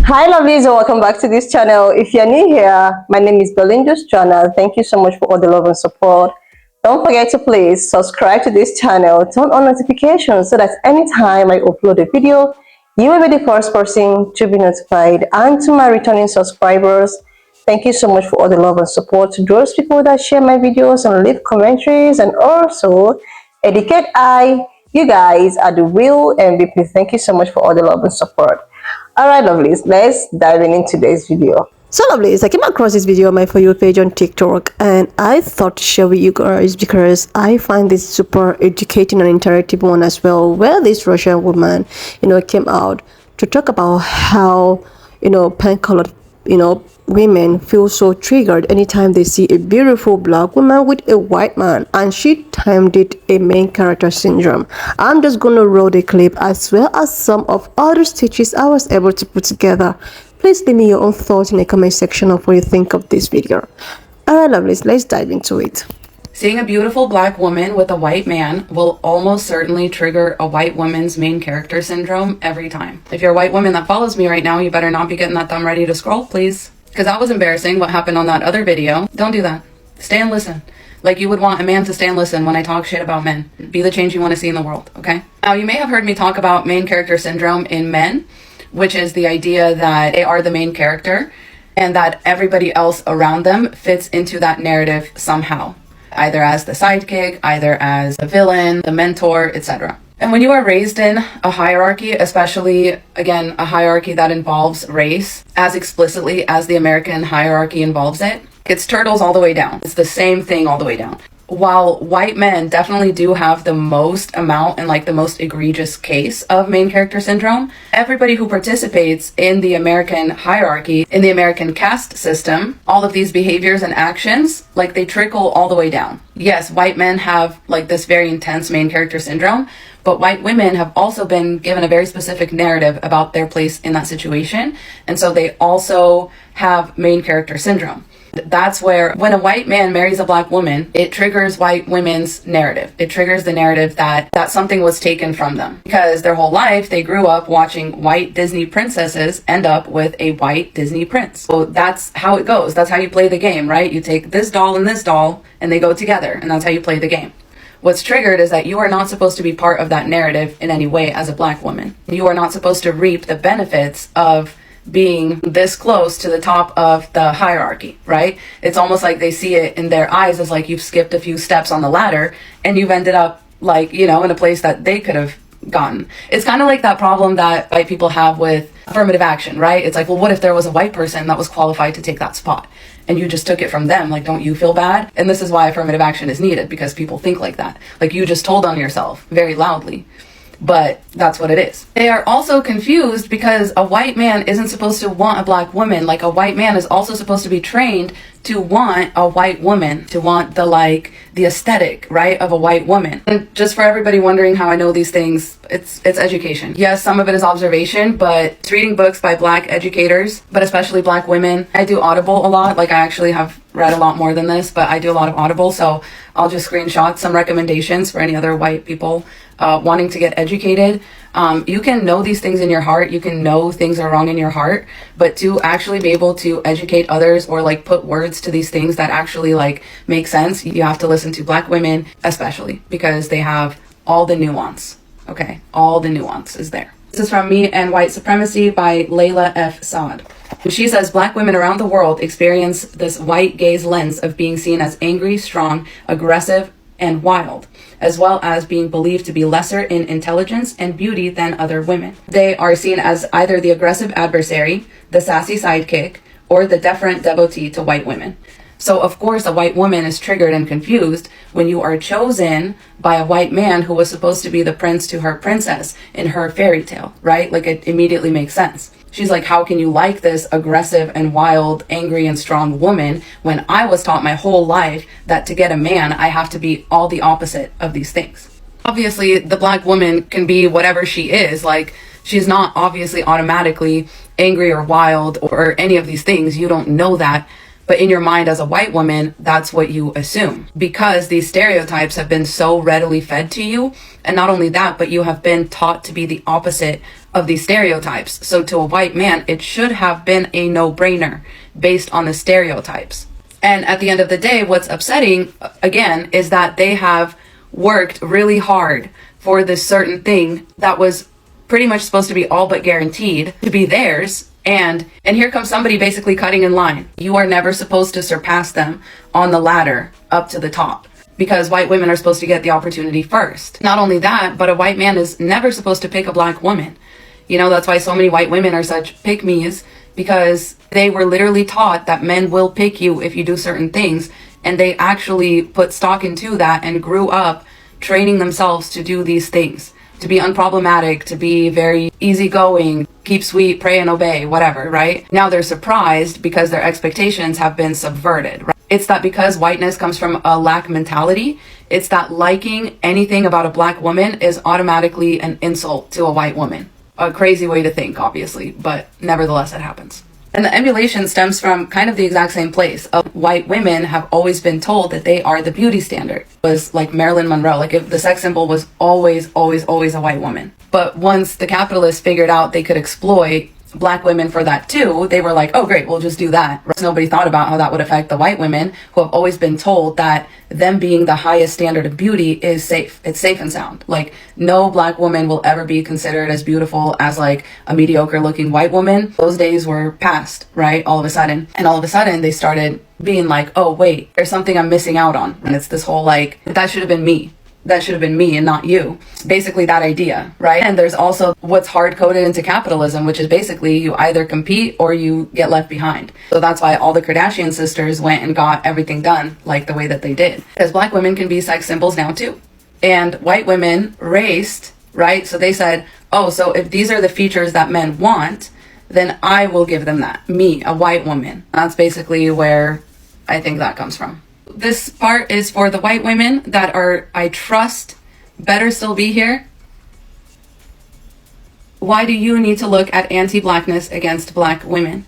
Hi lovelies, and welcome back to this channel. If you're new here, my name is R.Ű.SШ²A. Thank you so much for all the love and support. Don't forget to please subscribe to this channel, turn on notifications so that anytime I upload a video, you will be the first person to be notified. And to my returning subscribers, thank you so much for all the love and support. To those people that share my videos and leave commentaries and also educate you guys are the real MVP. Thank you so much for all the love and support. Alright lovelies, let's dive in today's video. So lovelies, I came across this video on my For You page on TikTok and I thought to share with you guys because I find this super educating and interactive one as well, where this Russian woman, came out to talk about how, pink-colored, women feel so triggered anytime they see a beautiful black woman with a white man, and she termed it a main character syndrome. I'm just gonna roll the clip as well as some of other stitches I was able to put together. Please leave me your own thoughts in the comment section of what you think of this video. Alright lovelies, let's dive into it. Seeing a beautiful black woman with a white man will almost certainly trigger a white woman's main character syndrome every time. If you're a white woman that follows me right now, you better not be getting that thumb ready to scroll, please. Because that was embarrassing what happened on that other video. Don't do that. Stay and listen. Like you would want a man to stay and listen when I talk shit about men. Be the change you want to see in the world, okay? Now, you may have heard me talk about main character syndrome in men, which is the idea that they are the main character and that everybody else around them fits into that narrative somehow, either as the sidekick, either as the villain, the mentor, etc. And when you are raised in a hierarchy, especially, again, a hierarchy that involves race as explicitly as the American hierarchy involves it, it's turtles all the way down. It's the same thing all the way down. While white men definitely do have the most amount and like the most egregious case of main character syndrome, everybody who participates in the American hierarchy, in the American caste system, all of these behaviors and actions, like they trickle all the way down. Yes, white men have like this very intense main character syndrome, but white women have also been given a very specific narrative about their place in that situation. And so they also have main character syndrome. That's where when a white man marries a black woman, it triggers white women's narrative. It triggers the narrative that something was taken from them because their whole life they grew up watching white Disney princesses end up with a white Disney prince. So that's how it goes. That's how you play the game, right? You take this doll and they go together, and that's how you play the game. What's triggered is that you are not supposed to be part of that narrative in any way as a black woman. You are not supposed to reap the benefits of being this close to the top of the hierarchy, right? It's almost like they see it in their eyes as like you've skipped a few steps on the ladder and you've ended up like, in a place that they could have gotten. It's kind of like that problem that white people have with affirmative action, right? It's like, well, what if there was a white person that was qualified to take that spot and you just took it from them? Like, don't you feel bad? And this is why affirmative action is needed, because people think like that. Like you just told on yourself very loudly. But that's what it is. They are also confused because a white man isn't supposed to want a black woman. Like a white man is also supposed to be trained to want a white woman, to want the aesthetic, right, of a white woman. And just for everybody wondering how I know these things, it's education. Yes, some of it is observation, but it's reading books by black educators, but especially black women. I do Audible a lot. Like I actually have read a lot more than this, but I do a lot of Audible, so I'll just screenshot some recommendations for any other white people wanting to get educated. You can know these things in your heart, you can know things are wrong in your heart, but to actually be able to educate others or like put words to these things that actually like make sense, you have to listen to black women, especially because they have all the nuance. Okay, all the nuance is there. This is from Me and White Supremacy by Layla F. Saad. She says black women around the world experience this white gaze lens of being seen as angry, strong, aggressive, and wild, as well as being believed to be lesser in intelligence and beauty than other women. They are seen as either the aggressive adversary, the sassy sidekick, or the deferent devotee to white women. So of course a white woman is triggered and confused when you are chosen by a white man who was supposed to be the prince to her princess in her fairy tale, right? Like it immediately makes sense. She's like, how can you like this aggressive and wild, angry and strong woman when I was taught my whole life that to get a man, I have to be all the opposite of these things? Obviously, the black woman can be whatever she is. Like, she's not obviously automatically angry or wild or any of these things. You don't know that. But in your mind as a white woman, that's what you assume, because these stereotypes have been so readily fed to you. And not only that, but you have been taught to be the opposite of these stereotypes. So to a white man, it should have been a no-brainer based on the stereotypes. And at the end of the day, what's upsetting, again, is that they have worked really hard for this certain thing that was pretty much supposed to be all but guaranteed to be theirs. And here comes somebody basically cutting in line. You are never supposed to surpass them on the ladder up to the top, because white women are supposed to get the opportunity first. Not only that, but a white man is never supposed to pick a black woman. You know, that's why so many white women are such pick-me's, because they were literally taught that men will pick you if you do certain things. And they actually put stock into that and grew up training themselves to do these things, to be unproblematic, to be very easygoing, keep sweet, pray and obey, whatever, right? Now they're surprised because their expectations have been subverted, right? It's that because whiteness comes from a lack mentality, it's that liking anything about a black woman is automatically an insult to a white woman. A crazy way to think, obviously, but nevertheless it happens. And the emulation stems from kind of the exact same place. White women have always been told that they are the beauty standard. It was like Marilyn Monroe, like if the sex symbol was always a white woman. But once the capitalists figured out they could exploit black women for that too, they were like, oh great, we'll just do that. Nobody thought about how that would affect the white women, who have always been told that them being the highest standard of beauty is safe. It's safe and sound. Like no black woman will ever be considered as beautiful as like a mediocre looking white woman. Those days were past, right? All of a sudden. And all of a sudden they started being like, oh wait, there's something I'm missing out on. And it's this whole like, that should have been me. That should have been me and not you. Basically that idea, right? And there's also what's hard coded into capitalism, which is basically you either compete or you get left behind. So that's why all the Kardashian sisters went and got everything done like the way that they did. Because black women can be sex symbols now too. And white women raced, right? So they said, oh, so if these are the features that men want, then I will give them that. Me, a white woman. That's basically where I think that comes from. This part is for the white women that are, I trust, better still be here. Why do you need to look at anti-blackness against black women?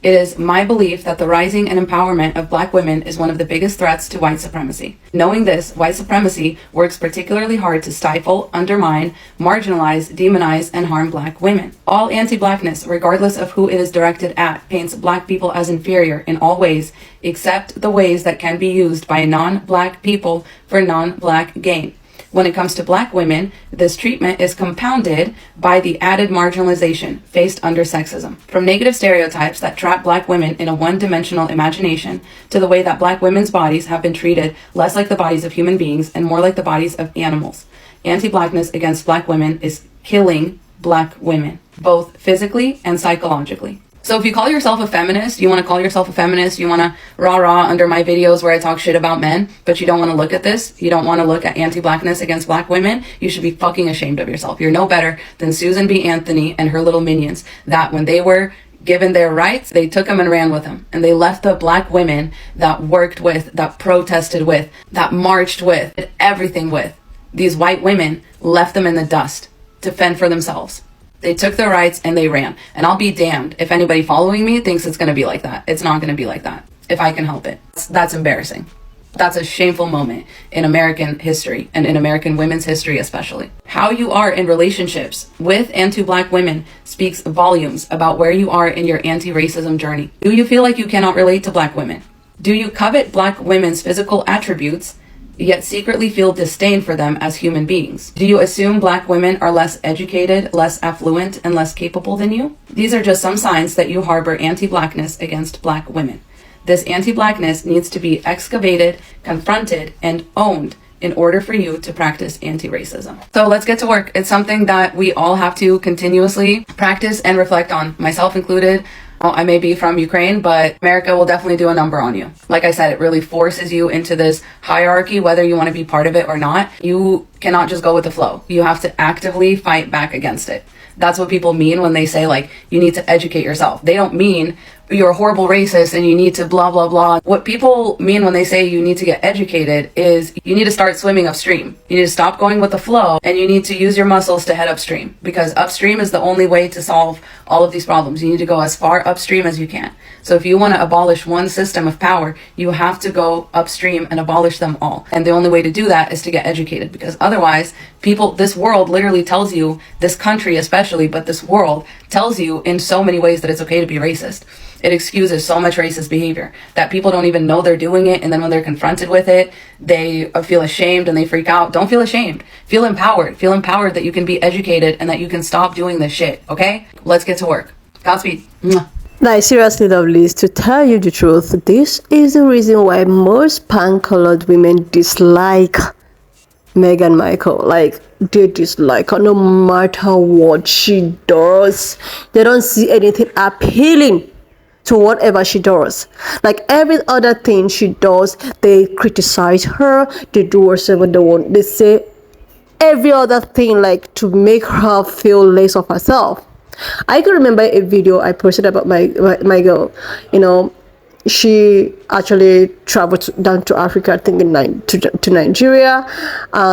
It is my belief that the rising and empowerment of black women is one of the biggest threats to white supremacy. Knowing this, white supremacy works particularly hard to stifle, undermine, marginalize, demonize, and harm black women. All anti-blackness, regardless of who it is directed at, paints black people as inferior in all ways, except the ways that can be used by non-black people for non-black gain. When it comes to black women, this treatment is compounded by the added marginalization faced under sexism. From negative stereotypes that trap black women in a one-dimensional imagination to the way that black women's bodies have been treated less like the bodies of human beings and more like the bodies of animals. Anti-blackness against black women is killing black women, both physically and psychologically. So if you call yourself a feminist, you want to call yourself a feminist, you want to rah-rah under my videos where I talk shit about men, but you don't want to look at this, you don't want to look at anti-blackness against black women, you should be fucking ashamed of yourself. You're no better than Susan B. Anthony and her little minions, that when they were given their rights, they took them and ran with them. And they left the black women that worked with, that protested with, that marched with, did everything with. These white women left them in the dust to fend for themselves. They took their rights and they ran. And I'll be damned if anybody following me thinks it's going to be like that. It's not going to be like that, if I can help it. That's embarrassing. That's a shameful moment in American history, and in American women's history especially. How you are in relationships with and to black women speaks volumes about where you are in your anti-racism journey. Do you feel like you cannot relate to black women? Do you covet black women's physical attributes, yet secretly feel disdain for them as human beings? Do you assume black women are less educated, less affluent, and less capable than you? These are just some signs that you harbor anti-blackness against black women. This anti-blackness needs to be excavated, confronted, and owned in order for you to practice anti-racism. So let's get to work. It's something that we all have to continuously practice and reflect on, myself included. I may be from Ukraine, but America will definitely do a number on you. Like I said, it really forces you into this hierarchy, whether you want to be part of it or not. You cannot just go with the flow. You have to actively fight back against it. That's what people mean when they say, like, you need to educate yourself. They don't mean you're a horrible racist and you need to blah, blah, blah. What people mean when they say you need to get educated is you need to start swimming upstream. You need to stop going with the flow, and you need to use your muscles to head upstream, because upstream is the only way to solve all of these problems. You need to go as far upstream as you can. So if you want to abolish one system of power, you have to go upstream and abolish them all. And the only way to do that is to get educated, because otherwise people, this world literally tells you, this country especially, but this world tells you in so many ways that it's okay to be racist. It excuses so much racist behavior that people don't even know they're doing it. And then when they're confronted with it, they feel ashamed and they freak out. Don't feel ashamed. Feel empowered. Feel empowered that you can be educated and that you can stop doing this shit. Okay? Let's get to work. Godspeed. Mwah. Like, seriously, lovelies, to tell you the truth, this is the reason why most pan-colored women dislike Meghan Markle. Like, they dislike her no matter what she does. They don't see anything appealing to whatever she does. Like, every other thing she does, they criticize her, they do whatever they want. They say every other thing, like, to make her feel less of herself. I can remember a video I posted about my girl. You know, she actually traveled down to Africa, I think to Nigeria.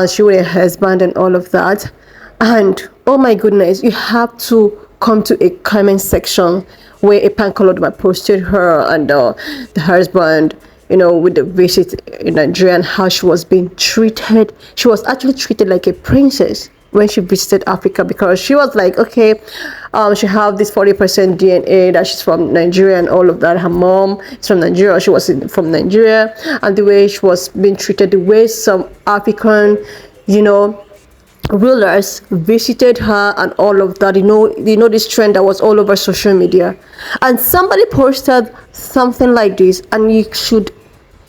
She with her husband and all of that. And oh my goodness, you have to come to a comment section where a pan-colored man posted her and the husband, you know, with the visit in Nigeria and how she was being treated. She was actually treated like a princess when she visited Africa, because she was like, okay, she have this 40% DNA that she's from Nigeria and all of that. Her mom is from Nigeria. She was from Nigeria, and the way she was being treated, the way some African, you know, rulers visited her and all of that. You know this trend that was all over social media, and somebody posted something like this, and if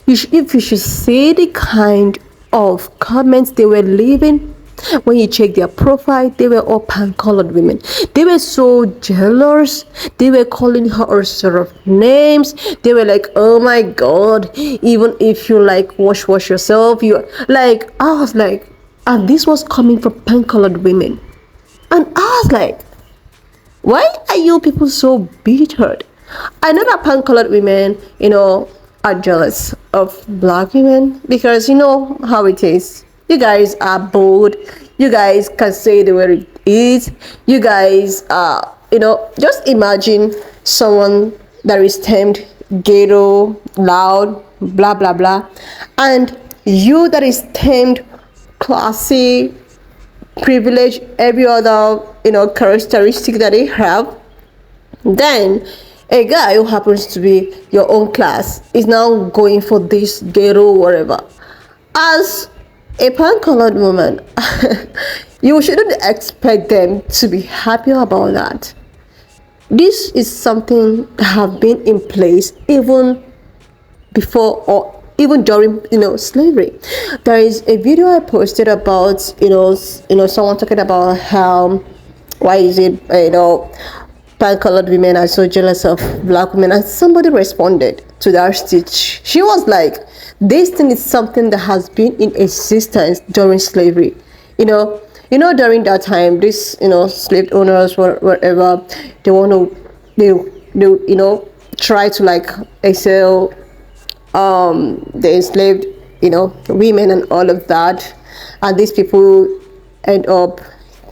you should see the kind of comments they were leaving. When you check their profile, they were all pan-colored women. They were so jealous. They were calling her all sort of names. They were like, oh my god, even if you like wash yourself, you like, I was like, and this was coming from pan-colored women. And I was like, why are you people so bitter? I know that pan-colored women, you know, are jealous of black women, because you know how it is. You guys are bold. You guys can say the way it is. You guys are, you know, just imagine someone that is termed ghetto, loud, blah, blah, blah. And you that is termed classy, privileged, every other, you know, characteristic that they have. Then a guy who happens to be your own class is now going for this ghetto, whatever. As a pan-colored woman, you shouldn't expect them to be happy about that. This is something that have been in place even before or even during, you know, slavery. There is a video I posted about, you know, someone talking about how, why is it, you know, pan-colored women are so jealous of black women, and somebody responded to that stitch. She was like, this thing is something that has been in existence during slavery. You know, during that time, this, you know, slave owners, whatever, they want to, they you know, try to like sell the enslaved, you know, women and all of that, and these people end up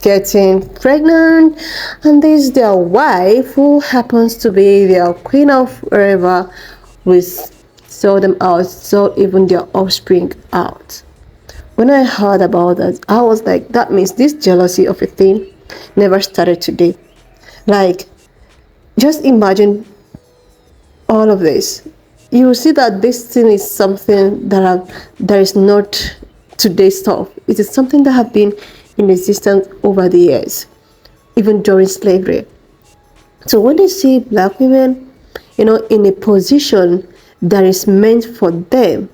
getting pregnant, and this their wife, who happens to be their queen of wherever, with sell them out, sell even their offspring out. When I heard about that, I was like, that means this jealousy of a thing never started today. Like, just imagine all of this. You will see that this thing is something that is not today's stuff. It is something that have been in existence over the years, even during slavery. So when they see black women, you know, in a position that is meant for them,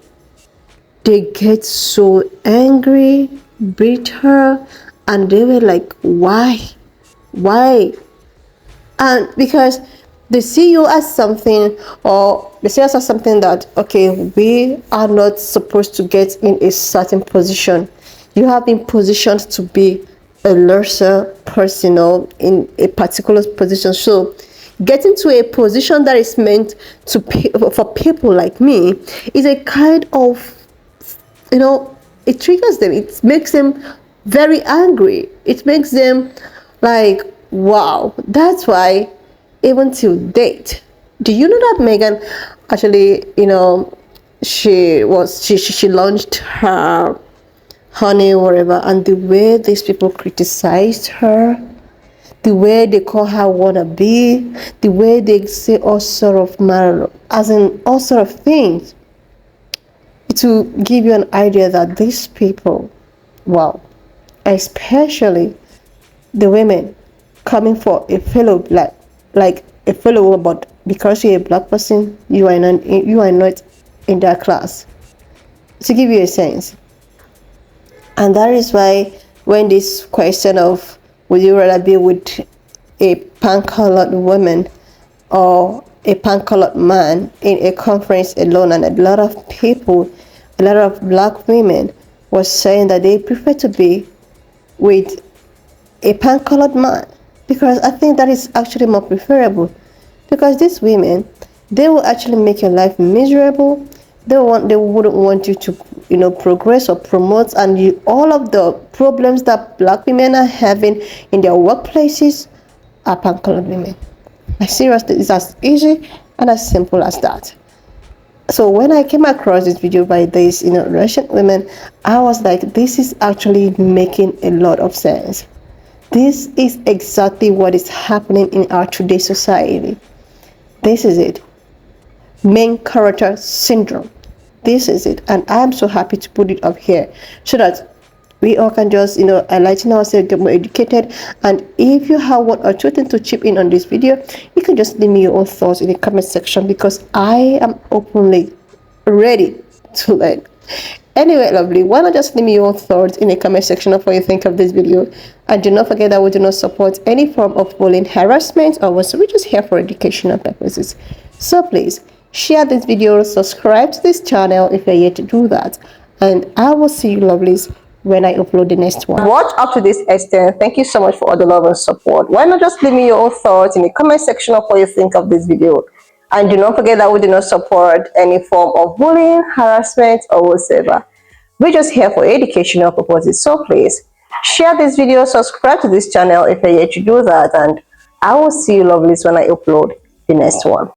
they get so angry, bitter, and they were like, why? And because they see you as something, or they see us as something that, okay, we are not supposed to get in a certain position. You have been positioned to be a lesser person or in a particular position. So getting to a position that is meant to for people like me is a kind of, it triggers them. It makes them very angry. It makes them like, wow. That's why even till date, do you know that Megan actually, she launched her honey whatever, and the way these people criticized her, the way they call her wannabe, the way they say all sort of all sort of things, to give you an idea that these people, wow, especially the women coming for a fellow black, like a fellow, but because you're a black person, you are not in that class. To give you a sense. And that is why when this question of would you rather be with a pan-colored woman or a pan-colored man in a conference alone, and a lot of people, a lot of black women was saying that they prefer to be with a pan-colored man, because I think that is actually more preferable, because these women, they will actually make your life miserable. They wouldn't want you to progress or promote, and all of the problems that black women are having in their workplaces are pan-colored women. Like seriously, it's as easy and as simple as that. So when I came across this video by these Russian women, I was like, this is actually making a lot of sense. This is exactly what is happening in our today's society. This is it. Main character syndrome. This is it, and I'm so happy to put it up here so that we all can just enlighten ourselves, get more educated. And if you have one or two things to chip in on this video, you can just leave me your own thoughts in the comment section, because I am openly ready to learn. Anyway, lovely, why not just leave me your own thoughts in the comment section of what you think of this video. And do not forget that we do not support any form of bullying, harassment, or what. So we're just here for educational purposes. So please share this video, subscribe to this channel if you're yet to do that, and I will see you lovelies when I upload the next one. Watch up to this extent. Thank you so much for all the love and support. Why not just leave me your own thoughts in the comment section of what you think of this video. And do not forget that we do not support any form of bullying, harassment, or whatsoever. We're just here for educational purposes. So please share this video, subscribe to this channel if you're yet to do that, and I will see you lovelies when I upload the next one.